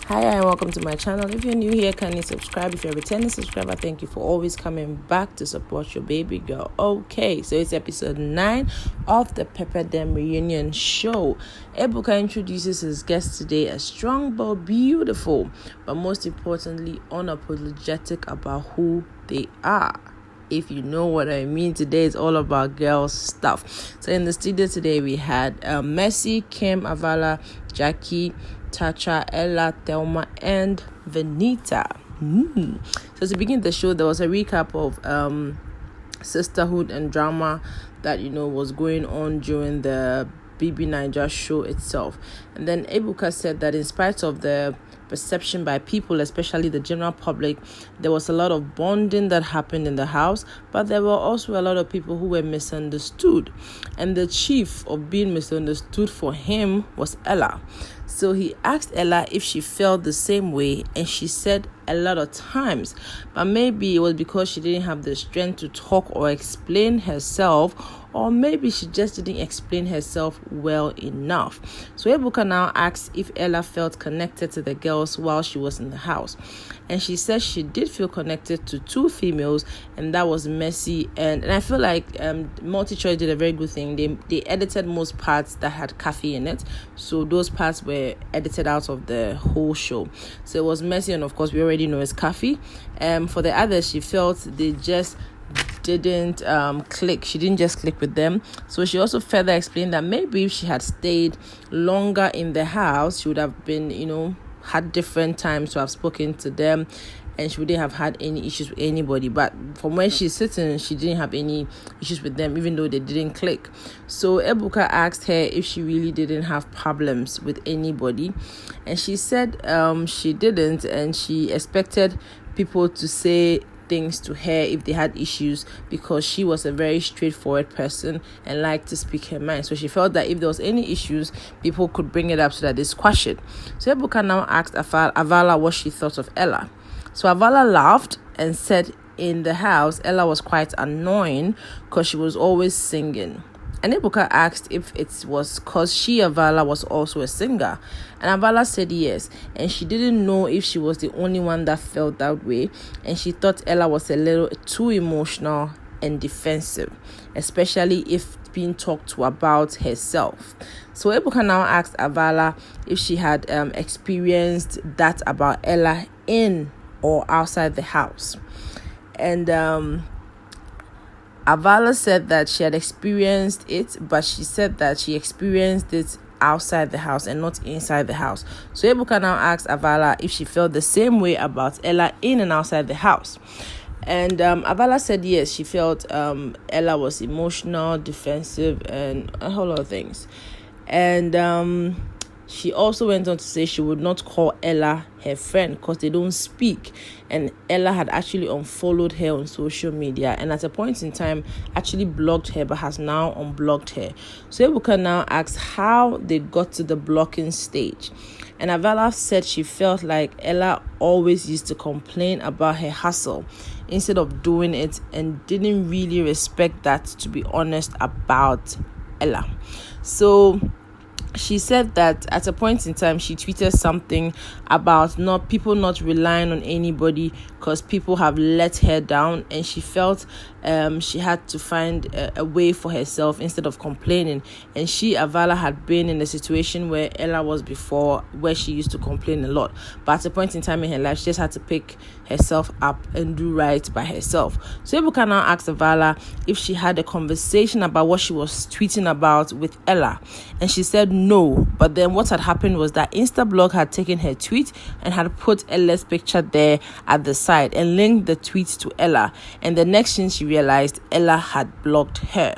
Hi and welcome to my channel. If you're new here, kindly subscribe. If you're a returning subscriber, thank you for always coming back to support your baby girl. Okay, so it's episode 9 of the Pepper Them Reunion show. Ebuka introduces his guest today as strong but beautiful, but most importantly, unapologetic about who they are. If you know what I mean, today is all about girls stuff. So in the studio today, we had Mercy, Kim, Avala, Jackie, Tacha, Ella, Thelma, and Venita. So to begin the show, there was a recap of sisterhood and drama that was going on during the BBnaija show itself. And then Ebuka said that in spite of the perception by people, especially the general public, there was a lot of bonding that happened in the house, but there were also a lot of people who were misunderstood, and the chief of being misunderstood for him was Ella. So he asked Ella if she felt the same way, and she said a lot of times, but maybe it was because she didn't have the strength to talk or explain herself, or maybe she just didn't explain herself well enough. So Ebuka now asks if Ella felt connected to the girls while she was in the house, and she says she did feel connected to two females, and that was Mercy and I feel like MultiChoice did a very good thing. They edited most parts that had Kafi in it, so those parts were edited out of the whole show. So it was Mercy, and of course we already know it's Kafi. For the others, she felt they just didn't click. She didn't just click with them. So she also further explained that maybe if she had stayed longer in the house, she would have been had different times to have spoken to them, and she wouldn't have had any issues with anybody. But from when she's sitting, she didn't have any issues with them, even though they didn't click. So Ebuka asked her if she really didn't have problems with anybody, and she said she didn't, and she expected people to say things to her if they had issues, because she was a very straightforward person and liked to speak her mind. So she felt that if there was any issues, people could bring it up so that they squash it. So Ebuka now asked Avala what she thought of Ella. So Avala laughed and said in the house, Ella was quite annoying because she was always singing. And Ebuka asked if it was because Avala was also a singer. And Avala said yes. And she didn't know if she was the only one that felt that way. And she thought Ella was a little too emotional and defensive, especially if being talked to about herself. So Ebuka now asked Avala if she had experienced that about Ella in or outside the house. And Avala said that she had experienced it, but she said that she experienced it outside the house and not inside the house. So Ebuka now asked Avala if she felt the same way about Ella in and outside the house. And Avala said yes, she felt Ella was emotional, defensive, and a whole lot of things. And she also went on to say she would not call Ella her friend because they don't speak. And Ella had actually unfollowed her on social media, and at a point in time actually blocked her, but has now unblocked her. So Ebuka now asks how they got to the blocking stage. And Avala said she felt like Ella always used to complain about her hustle instead of doing it, and didn't really respect that, to be honest, about Ella. So she said that at a point in time she tweeted something about people not relying on anybody because people have let her down, and she felt she had to find a way for herself instead of complaining. And Avala had been in a situation where Ella was before, where she used to complain a lot, but at a point in time in her life she just had to pick herself up and do right by herself. So Ebuka now asked Avala if she had a conversation about what she was tweeting about with Ella, and she said no. But then what had happened was that Instablog had taken her tweet and had put Ella's picture there at the side and linked the tweet to Ella, and the next thing she realized, Ella had blocked her.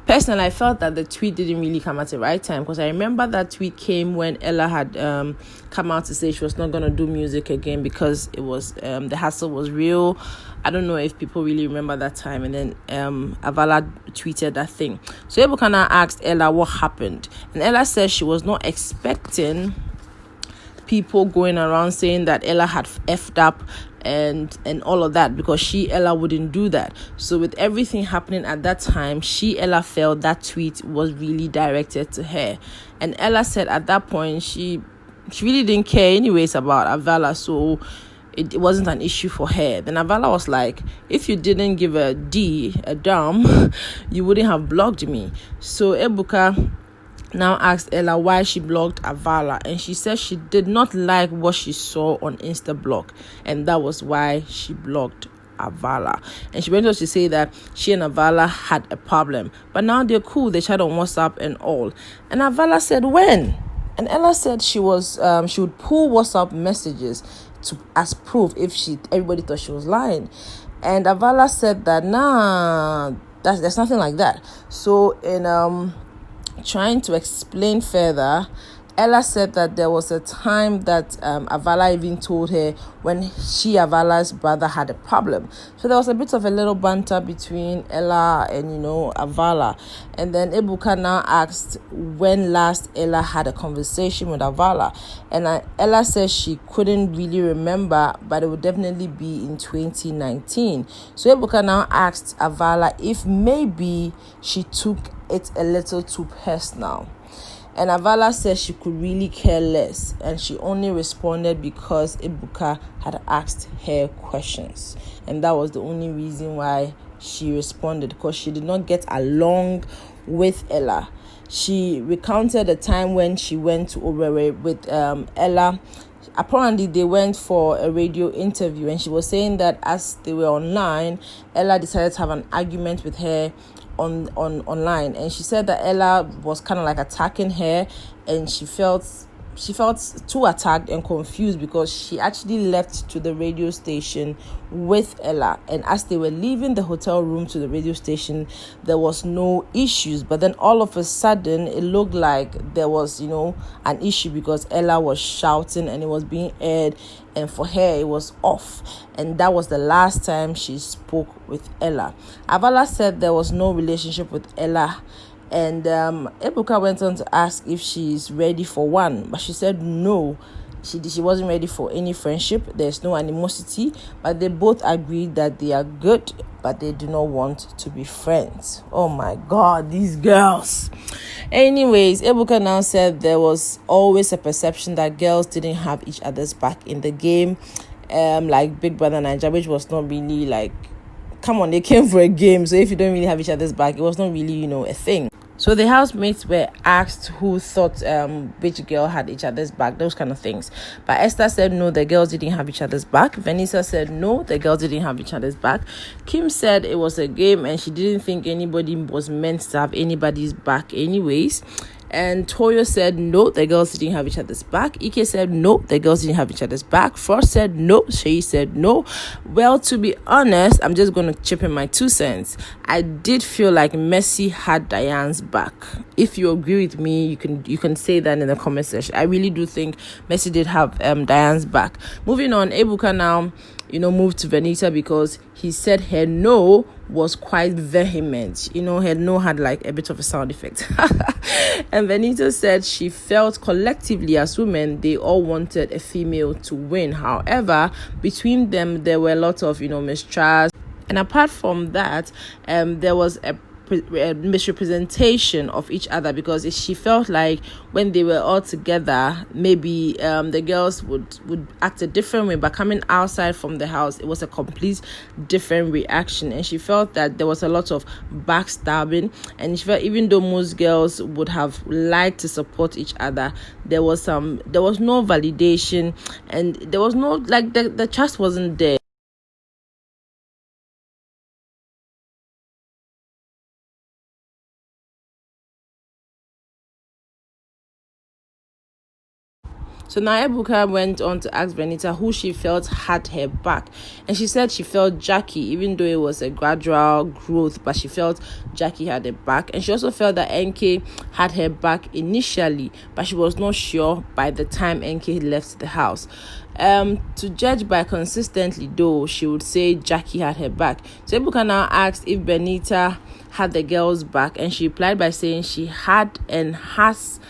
Personally, I felt that the tweet didn't really come at the right time, because I remember that tweet came when Ella had come out to say she was not going to do music again because it was the hassle was real. I don't know if people really remember that time. And then Avala tweeted that thing. So Ebuka asked Ella what happened, and Ella said she was not expecting people going around saying that Ella had effed up and all of that, because Ella wouldn't do that. So with everything happening at that time, Ella felt that tweet was really directed to her. And Ella said at that point she she really didn't care anyways about Avala, so it wasn't an issue for her. Then Avala was like, if you didn't give a damn, you wouldn't have blocked me. So Ebuka now asked Ella why she blocked Avala, and she said she did not like what she saw on Instablock, and that was why she blocked Avala. And she went on to say that she and Avala had a problem, but now they're cool, they chat on WhatsApp and all. And Avala said, when? And Ella said she would pull WhatsApp messages as proof if everybody thought she was lying. And Avala said that there's nothing like that. So in trying to explain further, Ella said that there was a time that Avala even told her when Avala's brother had a problem. So there was a bit of a little banter between Ella and, Avala. And then Ebuka now asked when last Ella had a conversation with Avala. And Ella says she couldn't really remember, but it would definitely be in 2019. So Ebuka now asked Avala if maybe she took it a little too personal. And Avala says she could really care less, and she only responded because Ebuka had asked her questions. And that was the only reason why she responded, because she did not get along with Ella. She recounted a time when she went to Owerri with Ella. Apparently, they went for a radio interview, and she was saying that as they were online, Ella decided to have an argument with her on online, and she said that Ella was kind of like attacking her, and she felt too attacked and confused because she actually left to the radio station with Ella, and as they were leaving the hotel room to the radio station, there was no issues, but then all of a sudden it looked like there was an issue because Ella was shouting and it was being aired, and for her it was off, and that was the last time she spoke with Ella. Avala said there was no relationship with Ella. And Ebuka went on to ask if she's ready for one, but she said no. She wasn't ready for any friendship. There's no animosity, but they both agreed that they are good, but they do not want to be friends. Oh my God, these girls. Anyways, Ebuka now said there was always a perception that girls didn't have each other's back in the game, like BBnaija, which was not really like, come on, they came for a game, so if you don't really have each other's back, it was not really, a thing. So the housemates were asked who thought which girl had each other's back, those kind of things. But Esther said no, the girls didn't have each other's back. Vanessa said no, the girls didn't have each other's back. Kim said it was a game and she didn't think anybody was meant to have anybody's back anyways. And Toyo said no, the girls didn't have each other's back. Ike said no, the girls didn't have each other's back. Frost said no, Shay said no. Well, to be honest, I'm just going to chip in my 2 cents. I did feel like Messi had Diane's back. If you agree with me, you can say that in the comment section. I really do think Messi did have Diane's back. Moving on, Ebuka now moved to Vanita because he said her no was quite vehement. Her no had like a bit of a sound effect. And Vanita said she felt collectively as women, they all wanted a female to win. However, between them, there were a lot of, mistrust. And apart from that, there was a misrepresentation of each other because she felt like when they were all together, maybe the girls would act a different way, but coming outside from the house, it was a complete different reaction. And she felt that there was a lot of backstabbing, and she felt even though most girls would have liked to support each other, there was no validation, and there was no the trust wasn't there. So now Ebuka went on to ask Vanita who she felt had her back. And she said she felt Jackie, even though it was a gradual growth, but she felt Jackie had her back. And she also felt that NK had her back initially, but she was not sure by the time NK left the house. To judge by consistently though, she would say Jackie had her back. So Ebuka now asked if Benita had the girl's back, and she replied by saying she had and has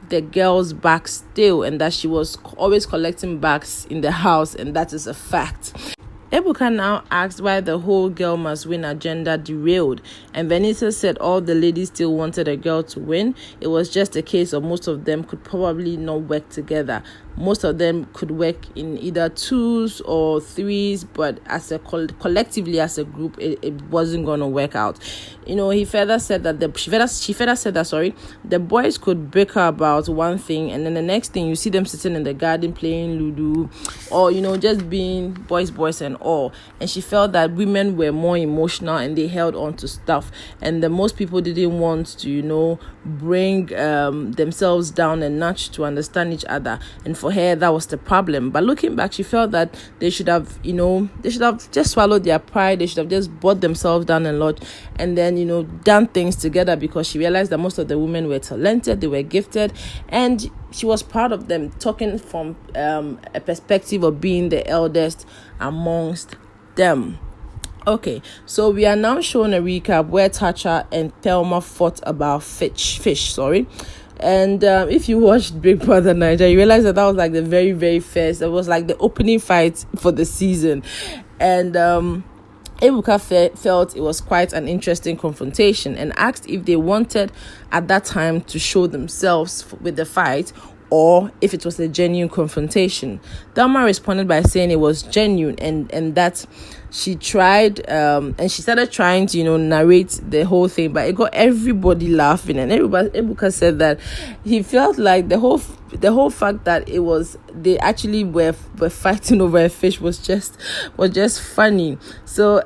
the girl's back still, and that she was always collecting backs in the house, and that is a fact. Ebuka now asked why the whole girl must win agenda derailed, and Vanessa said all the ladies still wanted a girl to win. It was just a case of most of them could probably not work together. most of them could work in either 2s or 3s, but as a collectively as a group, it wasn't going to work out. He further said that she further said that the boys could bicker about one thing, and then the next thing you see them sitting in the garden playing Ludo, or just being boys and all. And she felt that women were more emotional and they held on to stuff, and the most people didn't want to bring themselves down a notch to understand each other. And for her, that was the problem. But looking back, she felt that they should have just swallowed their pride. They should have just brought themselves down a lot and then done things together, because she realized that most of the women were talented, they were gifted, and she was proud of them, talking from a perspective of being the eldest amongst them. Okay, so we are now showing a recap where Tacha and Thelma fought about fish. And if you watched Big Brother Naija, you realize that was like the very, very first. It was like the opening fight for the season. And Ebuka felt it was quite an interesting confrontation and asked if they wanted at that time to show themselves with the fight, or if it was a genuine confrontation. Thelma responded by saying it was genuine, and that she tried and she started trying to narrate the whole thing, but it got everybody laughing. And Ebuka said that he felt like the whole fact that they actually were fighting over a fish was just funny. So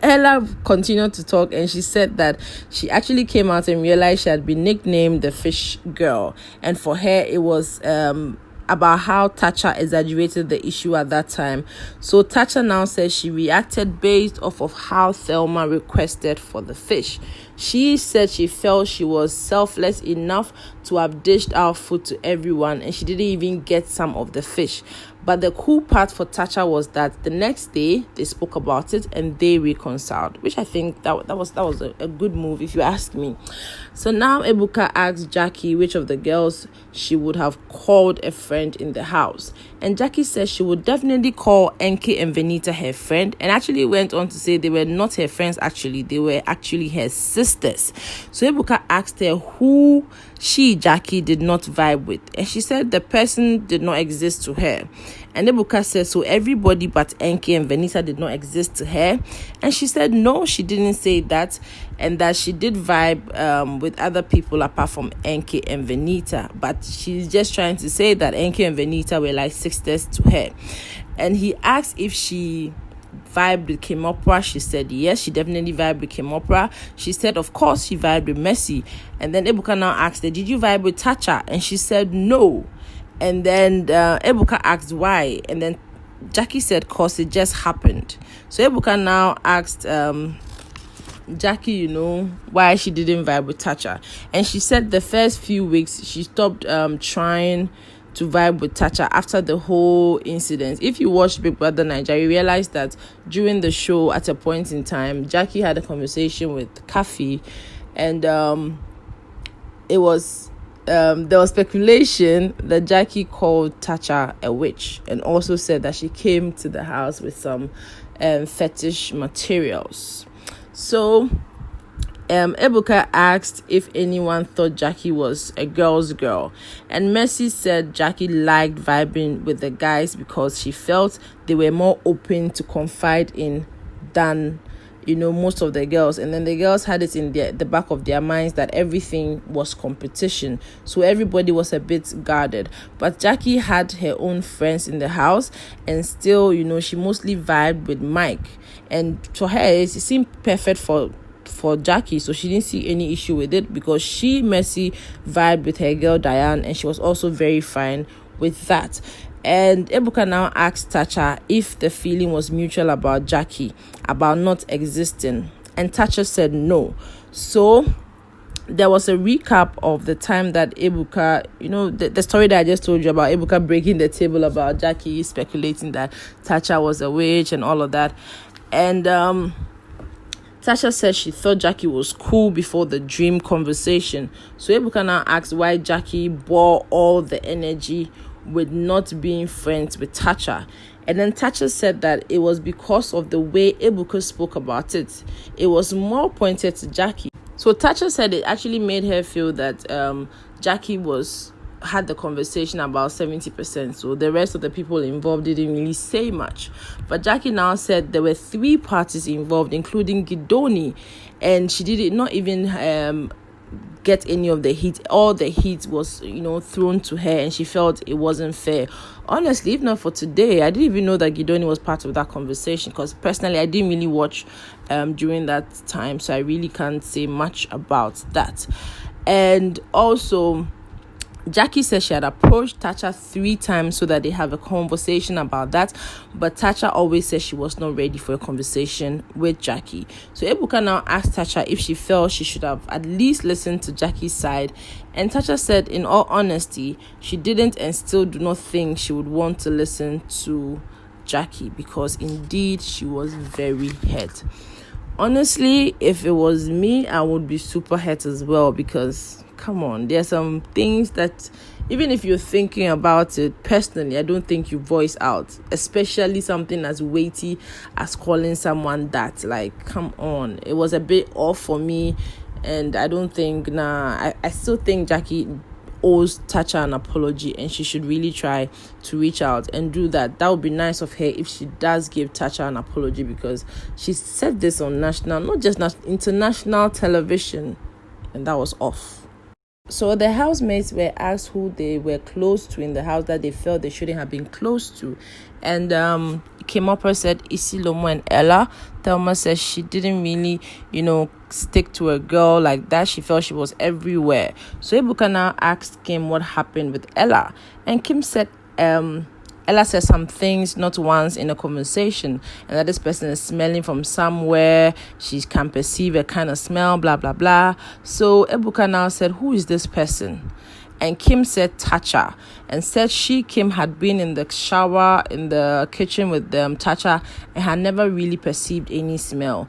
Ella continued to talk, and she said that she actually came out and realized she had been nicknamed the Fish Girl, and for her it was about how Tacha exaggerated the issue at that time. So Tacha now says she reacted based off of how Thelma requested for the fish. She said she felt she was selfless enough to have dished out food to everyone, and she didn't even get some of the fish. But the cool part for Tacha was that the next day they spoke about it and they reconciled, which I think that was a good move, if you ask me. So now Ebuka asked Jackie which of the girls she would have called a friend in the house, and Jackie said she would definitely call Enke and Venita her friend, and actually went on to say they were not her friends, actually they were actually her sisters. So Ebuka asked her who Jackie did not vibe with, and she said the person did not exist to her. And Ebuka said so everybody but Enke and Venita did not exist to her, and she said no, she didn't say that, and that she did vibe with other people apart from Enke and Venita, but she's just trying to say that Enke and Venita were like sisters to her. And he asked if she vibed with Kim Opera. She said yes, she definitely vibed with Kim Opera. She said of course she vibed with Messi. And then Ebuka now asked her, did you vibe with Tacha? And she said no. And then Ebuka asked why, and then Jackie said cause it just happened. So Ebuka now asked Jackie why she didn't vibe with Tacha, and she said the first few weeks she stopped trying to vibe with Tacha after the whole incident. If you watched Big Brother Naija, you realize that during the show at a point in time, Jackie had a conversation with Kafi, and there was speculation that Jackie called Tacha a witch, and also said that she came to the house with some fetish materials. So Ebuka asked if anyone thought Jackie was a girl's girl, and Mercy said Jackie liked vibing with the guys because she felt they were more open to confide in than most of the girls. And then the girls had it in the back of their minds that everything was competition, so everybody was a bit guarded. But Jackie had her own friends in the house, and still she mostly vibed with Mike, and for her it seemed perfect for Jackie, so she didn't see any issue with it, because Mercy vibed with her girl Diane, and she was also very fine with that. And Ebuka now asked Tacha if the feeling was mutual about Jackie, about not existing, and Tacha said no. So there was a recap of the time that Ebuka, the story that I just told you about Ebuka breaking the table about Jackie speculating that Tacha was a witch and all of that. And Tacha said she thought Jackie was cool before the dream conversation. So Ebuka now asked why Jackie bore all the energy with not being friends with Tacha. And then Tacha said that it was because of the way Ebuka spoke about it. It was more pointed to Jackie. So Tacha said it actually made her feel that Jackie was had the conversation about 70%, so the rest of the people involved didn't really say much. But Jackie now said there were 3 parties involved, including Gidoni, and she did not even get any of the heat. All the heat was thrown to her, and she felt it wasn't fair. Honestly, if not for today, I didn't even know that Gidoni was part of that conversation, because personally I didn't really watch during that time, so I really can't say much about that. And also, Jackie says she had approached Tacha 3 times so that they have a conversation about that, but Tacha always says she was not ready for a conversation with Jackie. So Ebuka now asked Tacha if she felt she should have at least listened to Jackie's side, and Tacha said in all honesty she didn't and still do not think she would want to listen to Jackie, because indeed she was very hurt. Honestly, if it was me, I would be super hurt as well, because come on, there are some things that even if you're thinking about it personally, I don't think you voice out, especially something as weighty as calling someone that. Like, come on, it was a bit off for me, and I don't think I still think Jackie owes Tacha an apology, and she should really try to reach out and do that. That would be nice of her if she does give Tacha an apology, because she said this on national, not just international television, and that was off. So the housemates were asked who they were close to in the house that they felt they shouldn't have been close to. And Kemoper said Isilomo and Ella. Thelma says she didn't really, stick to a girl like that. She felt she was everywhere. So Ebuka now asked Kim what happened with Ella. And Kim said Ella said some things not once in a conversation, and that this person is smelling from somewhere. She can perceive a kind of smell, blah, blah, blah. So Ebuka now said, who is this person? And Kim said Tacha, and said Kim had been in the shower in the kitchen with Tacha and had never really perceived any smell.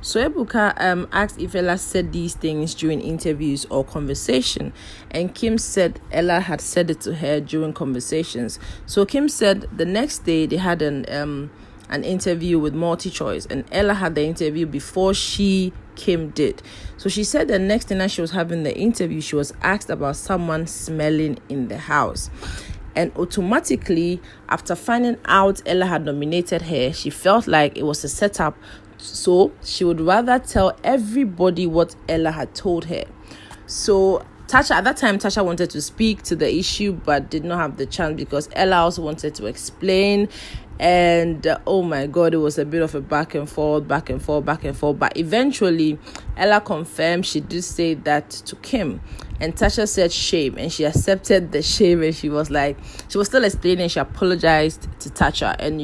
So Ebuka asked if Ella said these things during interviews or conversation, and Kim said Ella had said it to her during conversations. So Kim said the next day they had an interview with MultiChoice, and Ella had the interview before Kim did. So she said the next thing that she was having the interview, she was asked about someone smelling in the house. And automatically, after finding out Ella had nominated her, she felt like it was a setup. So she would rather tell everybody what Ella had told her. So Tacha, at that time, Tacha wanted to speak to the issue but did not have the chance, because Ella also wanted to explain. And oh my God, it was a bit of a back and forth. But eventually, Ella confirmed she did say that to Kim. And Tacha said shame, and she accepted the shame, and she was still explaining. She apologized to Tacha, and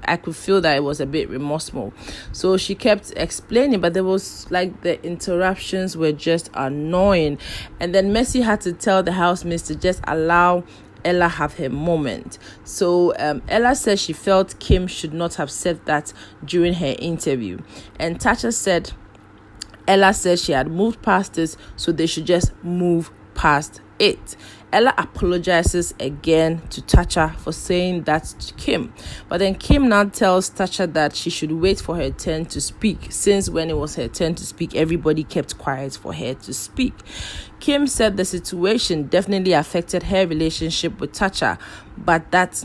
I could feel that it was a bit remorseful. So she kept explaining, but there was the interruptions were just annoying. And then Mercy had to tell the housemates to just allow Ella have her moment. So Ella said she felt Kim should not have said that during her interview, and Tacha said Ella said she had moved past this, so they should just move past it. Ella apologizes again to Tacha for saying that to Kim, but then Kim now tells Tacha that she should wait for her turn to speak, since when it was her turn to speak, everybody kept quiet for her to speak. Kim said the situation definitely affected her relationship with Tacha, but that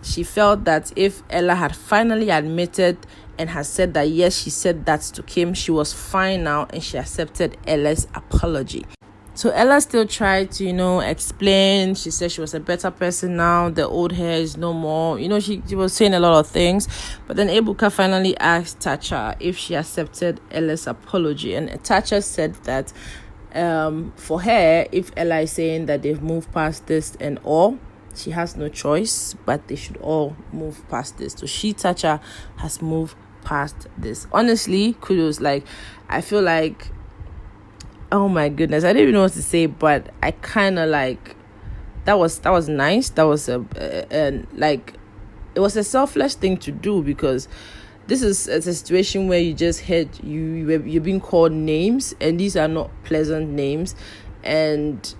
she felt that if Ella had finally admitted and has said that yes, she said that to Kim, she was fine now, and she accepted Ella's apology. So Ella still tried to, explain. She said she was a better person now. The old hair is no more. She was saying a lot of things. But then Ebuka finally asked Tacha if she accepted Ella's apology. And Tacha said that for her, if Ella is saying that they've moved past this and all, she has no choice, but they should all move past this. So Tacha has moved past this. Honestly, kudos. I feel like, oh my goodness, I didn't even know what to say, but I kind of that was nice. That was it was a selfless thing to do, because this is a situation where you just heard you're being called names, and these are not pleasant names, and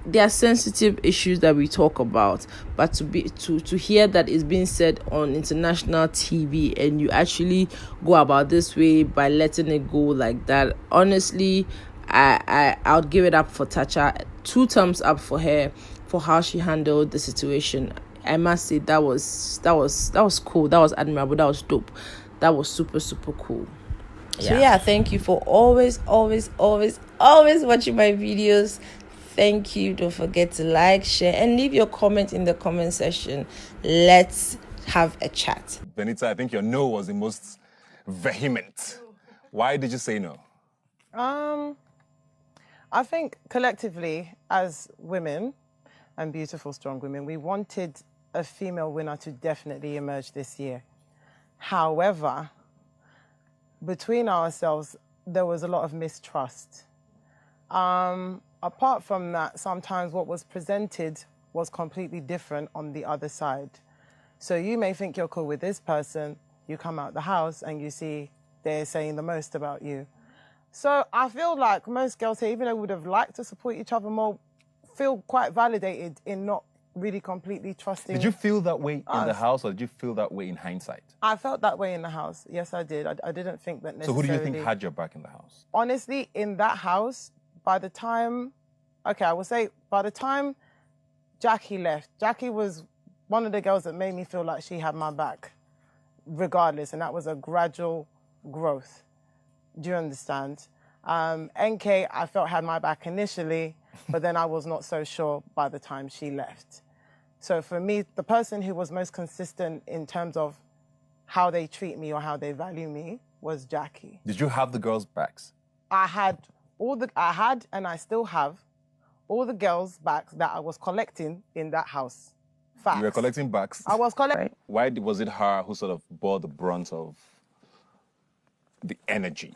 there are sensitive issues that we talk about, but to hear that it's being said on international TV, and you actually go about this way by letting it go like that, honestly, I'll give it up for Tacha. 2 thumbs up for her. for how she handled the situation. I must say that was cool. That was admirable. That was dope. That was super, super cool. Yeah. So yeah, thank you for always watching my videos. Thank you. Don't forget to like, share, and leave your comment in the comment section. Let's have a chat. Benita, I think your no was the most vehement. Why did you say no? I think collectively, as women and beautiful, strong women, we wanted a female winner to definitely emerge this year. However, between ourselves, there was a lot of mistrust. Apart from that, sometimes what was presented was completely different on the other side. So you may think you're cool with this person, you come out the house and you see they're saying the most about you. So I feel like most girls here, even though we would have liked to support each other more, feel quite validated in not really completely trusting. Did you feel that way in the house, or did you feel that way in hindsight? I felt that way in the house. Yes, I did. I didn't think that necessarily. So who do you think had your back in the house? Honestly, in that house, by the time Jackie left, Jackie was one of the girls that made me feel like she had my back, regardless, and that was a gradual growth. Do you understand? NK, I felt had my back initially, but then I was not so sure by the time she left. So for me, the person who was most consistent in terms of how they treat me or how they value me was Jackie. Did you have the girls' backs? I had and I still have all the girls' backs that I was collecting in that house. Facts. You were collecting backs? I was collecting. Why was it her who sort of bore the brunt of the energy?